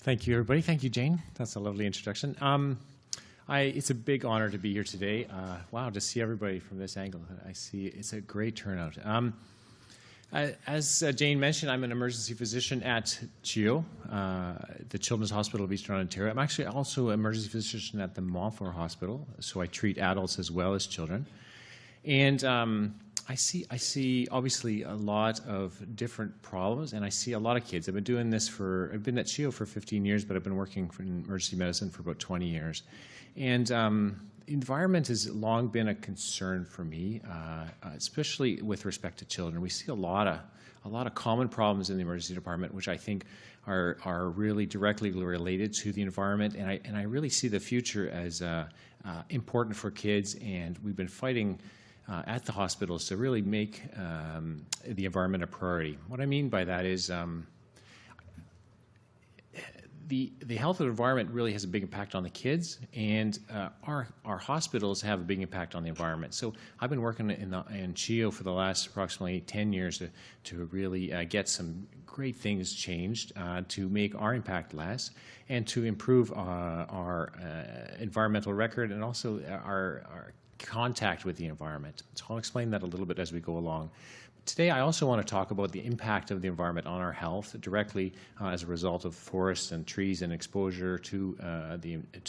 Thank you, everybody. Thank you, Jane. That's a lovely introduction. It's a big honor to be here today. Wow, to see everybody from this angle. I see it's a great turnout. As Jane mentioned, I'm an emergency physician at CHEO, the Children's Hospital of Eastern Ontario. I'm actually also an emergency physician at the Montfort Hospital, so I treat adults as well as children. And I see obviously a lot of different problems, and I see a lot of kids. I've been at CHEO for 15 years, but I've been working in emergency medicine for about 20 years. And environment has long been a concern for me, especially with respect to children. We see a lot of common problems in the emergency department, which I think are really directly related to the environment, and I really see the future as important for kids, and we've been fighting at the hospitals to really make the environment a priority. What I mean by that is the health of the environment really has a big impact on the kids, and our hospitals have a big impact on the environment. So I've been working in CHEO for the last approximately 10 years to really get some great things changed to make our impact less and to improve our environmental record and also our contact with the environment. So I'll explain that a little bit as we go along. Today, I also want to talk about the impact of the environment on our health directly as a result of forests and trees and exposure to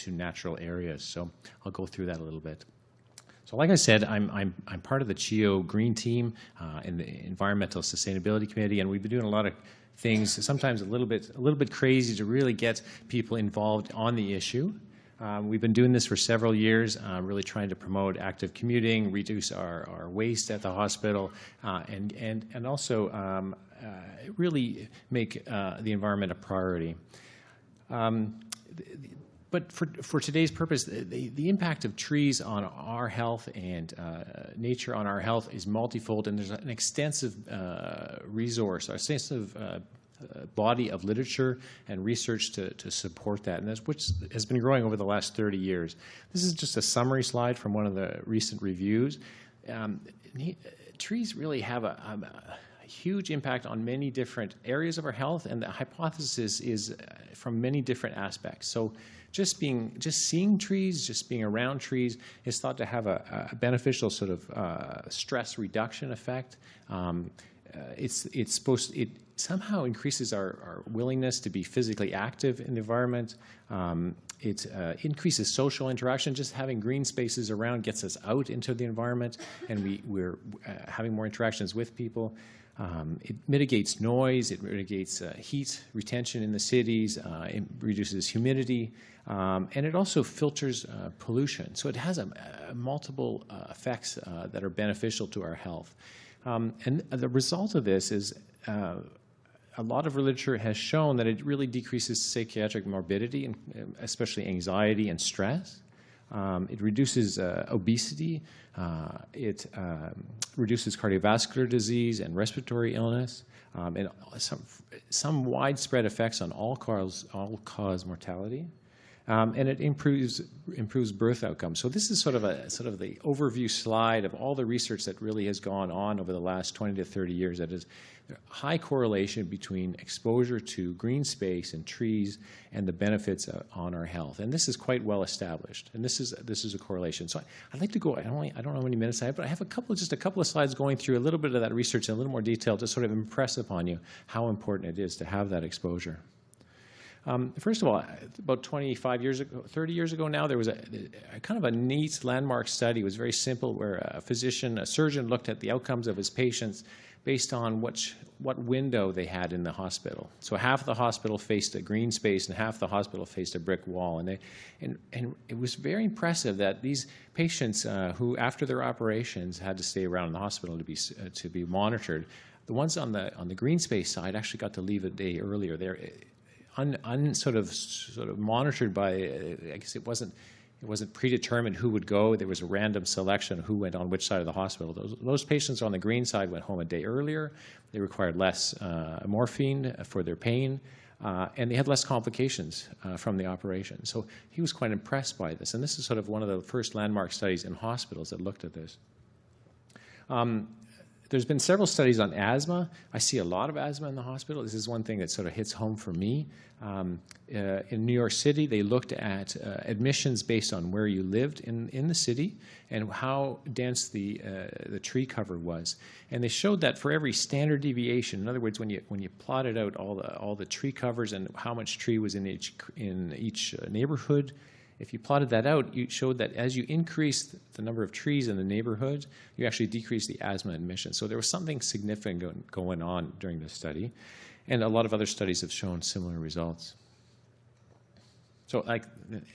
natural areas. So I'll go through that a little bit. So like I said, I'm part of the CHEO Green Team in the Environmental Sustainability Committee, and we've been doing a lot of things, sometimes a little bit crazy, to really get people involved on the issue. We've been doing this for several years, really trying to promote active commuting, reduce our waste at the hospital, and also really make the environment a priority. But for today's purpose, the impact of trees on our health and nature on our health is multifold, and there's an extensive body of literature and research to support that, and which has been growing over the last 30 years. This is just a summary slide from one of the recent reviews. Trees really have a huge impact on many different areas of our health, and the hypothesis is from many different aspects. So just seeing trees, just being around trees is thought to have a beneficial sort of stress reduction effect. It somehow increases our willingness to be physically active in the environment. It increases social interaction. Just having green spaces around gets us out into the environment, and we're having more interactions with people. It mitigates noise. It mitigates heat retention in the cities. It reduces humidity. And it also filters pollution. So it has multiple effects that are beneficial to our health. And the result of this is a lot of literature has shown that it really decreases psychiatric morbidity, and especially anxiety and stress. It reduces obesity. It reduces cardiovascular disease and respiratory illness, and some widespread effects on all-cause mortality. And it improves birth outcomes. So this is sort of the overview slide of all the research that really has gone on over the last 20 to 30 years. That is high correlation between exposure to green space and trees and the benefits on our health. And this is quite well established. And this is a correlation. So I'd like to go. I don't know how many minutes I have, but I have just a couple of slides going through a little bit of that research in a little more detail to sort of impress upon you how important it is to have that exposure. First of all, about 25 years ago, 30 years ago now, there was a kind of a neat landmark study. It was very simple, where a surgeon looked at the outcomes of his patients based on what window they had in the hospital. So half the hospital faced a green space and half the hospital faced a brick wall. And it was very impressive that these patients who, after their operations, had to stay around in the hospital to be monitored, the ones on the green space side actually got to leave a day earlier. They're sort of monitored by, I guess it wasn't predetermined who would go. There was a random selection of who went on which side of the hospital. Those patients on the green side went home a day earlier. They required less morphine for their pain, and they had less complications from the operation. So he was quite impressed by this, and this is sort of one of the first landmark studies in hospitals that looked at this. There's been several studies on asthma. I see a lot of asthma in the hospital. This is one thing that sort of hits home for me. In New York City, they looked at admissions based on where you lived in the city and how dense the tree cover was. And they showed that for every standard deviation, in other words, when you plotted out all the tree covers and how much tree was in each neighborhood, if you plotted that out, you showed that as you increased the number of trees in the neighborhood, you actually decreased the asthma admission. So there was something significant going on during this study. And a lot of other studies have shown similar results. So,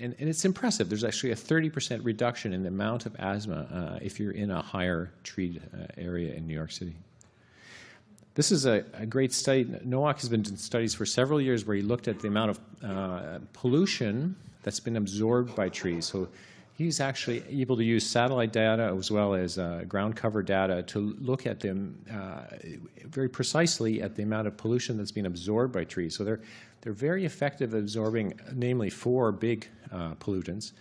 and it's impressive. There's actually a 30% reduction in the amount of asthma if you're in a higher treed area in New York City. This is a great study. Nowak has been doing studies for several years where he looked at the amount of pollution that's been absorbed by trees. So he's actually able to use satellite data as well as ground cover data to look at them very precisely at the amount of pollution that's been absorbed by trees. So they're very effective at absorbing, namely, 4 big pollutants: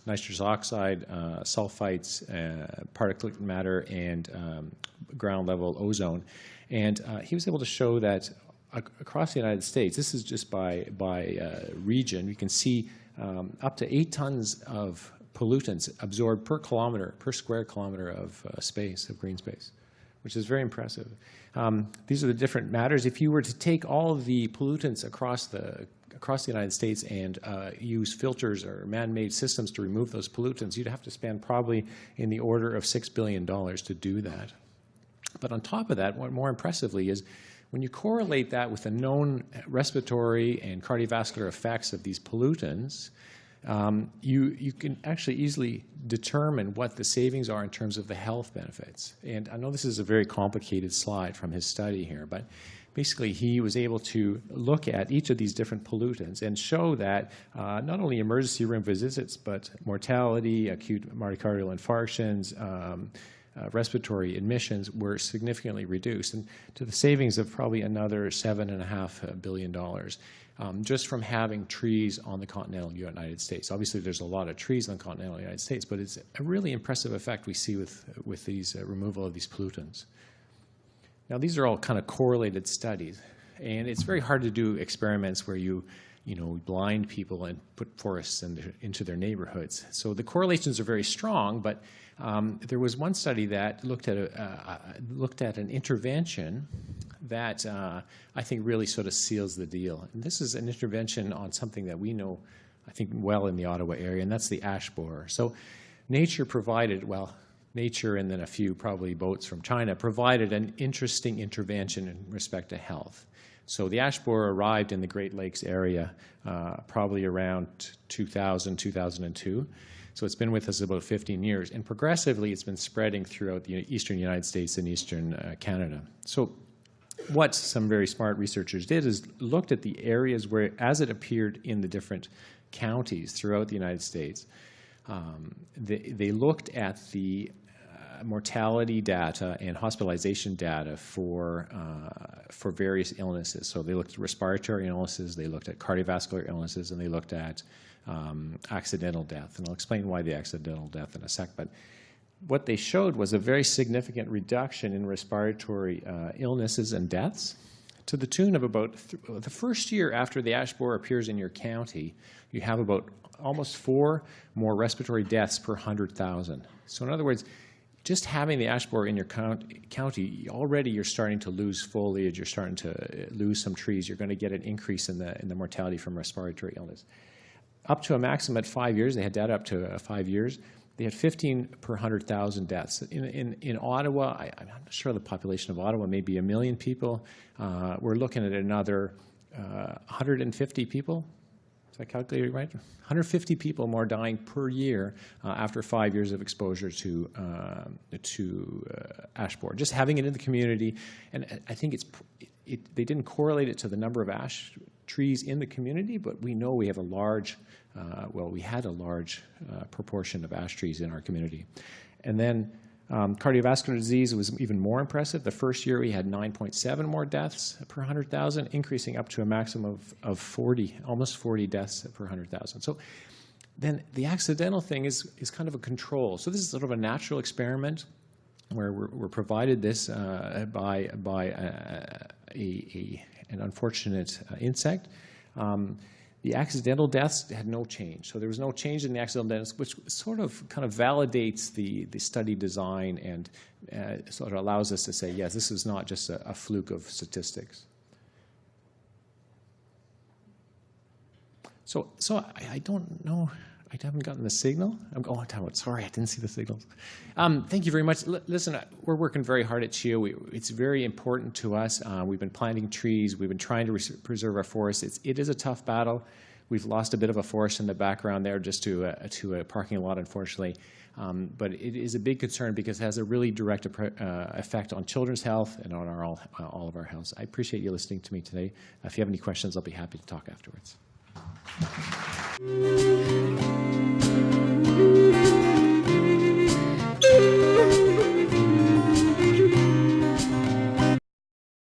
nitrous oxide, sulfites, particulate matter, and ground level ozone. And he was able to show that across the United States, this is just by region, you can see up to 8 tons of pollutants absorbed per square kilometer of space, of green space, which is very impressive. These are the different matters. If you were to take all of the pollutants across the United States and use filters or man-made systems to remove those pollutants, you'd have to spend probably in the order of $6 billion to do that. But on top of that, what more impressively is when you correlate that with the known respiratory and cardiovascular effects of these pollutants, you can actually easily determine what the savings are in terms of the health benefits. And I know this is a very complicated slide from his study here, but basically he was able to look at each of these different pollutants and show that not only emergency room visits, but mortality, acute myocardial infarctions, respiratory admissions were significantly reduced, and to the savings of probably another $7.5 billion just from having trees on the continental United States. Obviously, there's a lot of trees on the continental United States, but it's a really impressive effect we see with these removal of these pollutants. Now, these are all kind of correlated studies, and it's very hard to do experiments where you blind people and put forests into their neighborhoods. So the correlations are very strong, but there was one study that looked at an intervention that I think really sort of seals the deal. And this is an intervention on something that we know, I think, well in the Ottawa area, and that's the ash borer. So nature and then a few probably boats from China provided an interesting intervention in respect to health. So the ash borer arrived in the Great Lakes area probably around 2000, 2002. So it's been with us about 15 years. And progressively, it's been spreading throughout the eastern United States and eastern Canada. So what some very smart researchers did is looked at the areas where, as it appeared in the different counties throughout the United States, they looked at the mortality data and hospitalization data for various illnesses. So they looked at respiratory illnesses, they looked at cardiovascular illnesses, and they looked at accidental death. And I'll explain why the accidental death in a sec. But what they showed was a very significant reduction in respiratory illnesses and deaths to the tune of about the first year after the ash borer appears in your county, you have about almost 4 more respiratory deaths per 100,000. So in other words, just having the ash borer in your county, already you're starting to lose foliage, you're starting to lose some trees, you're going to get an increase in the mortality from respiratory illness. Up to a maximum at 5 years, they had data up to 5 years, they had 15 per 100,000 deaths. In Ottawa, I'm not sure the population of Ottawa, maybe 1 million people. We're looking at another 150 people. Is that calculated right? 150 people more dying per year after 5 years of exposure to ash borer. Just having it in the community, and I think they didn't correlate it to the number of ash trees in the community, but we know we have a large, we had a large proportion of ash trees in our community. And then cardiovascular disease was even more impressive. The first year we had 9.7 more deaths per 100,000, increasing up to a maximum of 40, almost 40 deaths per 100,000. So then the accidental thing is kind of a control. So this is sort of a natural experiment where we're provided this by an unfortunate insect. The accidental deaths had no change. So there was no change in the accidental deaths, which sort of kind of validates the study design and sort of allows us to say, yes, this is not just a fluke of statistics. So I don't know. I haven't gotten the signal. Sorry, I didn't see the signals. Thank you very much. Listen, we're working very hard at CHEO. It's very important to us. We've been planting trees. We've been trying to preserve our forests. It is a tough battle. We've lost a bit of a forest in the background there just to a parking lot, unfortunately. But it is a big concern because it has a really direct effect on children's health and on all of our health. I appreciate you listening to me today. If you have any questions, I'll be happy to talk afterwards.